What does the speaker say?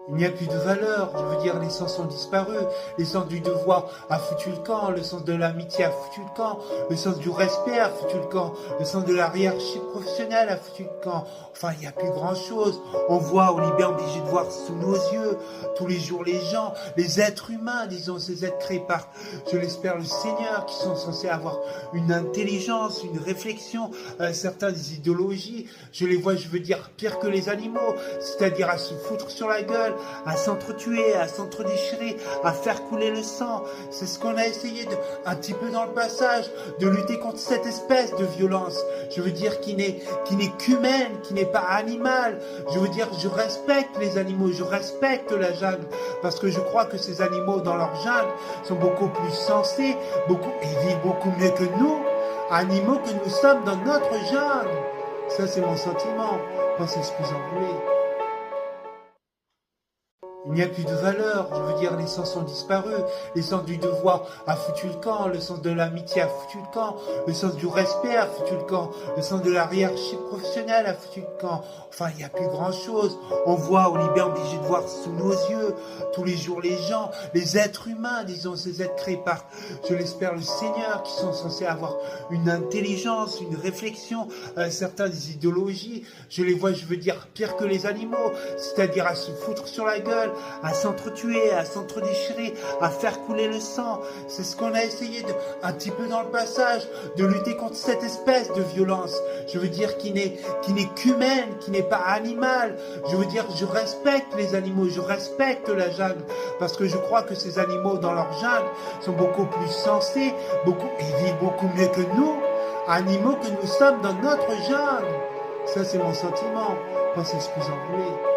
Il n'y a plus de valeur, je veux dire, les sens ont disparu, les sens du devoir a foutu le camp, le sens de l'amitié a foutu le camp, le sens du respect a foutu le camp, le sens de la hiérarchie professionnelle a foutu le camp. Enfin, il n'y a plus grand chose. On voit, on est bien obligé de voir sous nos yeux, tous les jours, les gens, les êtres humains, disons, ces êtres créés par, je l'espère, le Seigneur, qui sont censés avoir une intelligence, une réflexion, certains des idéologies, je les vois, je veux dire, pire que les animaux, c'est-à-dire à se foutre sur la gueule, à s'entretuer, à s'entre-déchirer, à faire couler le sang. C'est ce qu'on a essayé de, un petit peu dans le passage, de lutter contre cette espèce de violence. Je veux dire qui n'est qu'humaine, qui n'est pas animale. Je veux dire, je respecte les animaux, je respecte la jungle, parce que je crois que ces animaux dans leur jungle sont beaucoup plus sensés, et vivent beaucoup mieux que nous, animaux que nous sommes dans notre jungle. Ça, c'est mon sentiment. Pensez ce que vous en voulez. Il n'y a plus de valeur, je veux dire, les sens ont disparu, les sens du devoir a foutu le camp, le sens de l'amitié a foutu le camp, le sens du respect a foutu le camp, le sens de la hiérarchie professionnelle a foutu le camp. Enfin, il n'y a plus grand chose. On voit, on est bien obligé de voir sous nos yeux, tous les jours, les gens, les êtres humains, disons, ces êtres créés par, je l'espère, le Seigneur, qui sont censés avoir une intelligence, une réflexion, certains des idéologies, je les vois, je veux dire, pire que les animaux, c'est-à-dire à se foutre sur la gueule, à s'entretuer, à s'entre-déchirer, à faire couler le sang. C'est ce qu'on a essayé de, un petit peu dans le passage, de lutter contre cette espèce de violence. Je veux dire qui n'est qu'humaine, qui n'est pas animale. Je veux dire, je respecte les animaux, je respecte la jungle, parce que je crois que ces animaux dans leur jungle sont beaucoup plus sensés, et vivent beaucoup mieux que nous, animaux que nous sommes dans notre jungle. Ça, c'est mon sentiment. Pensez ce que vous en voulez.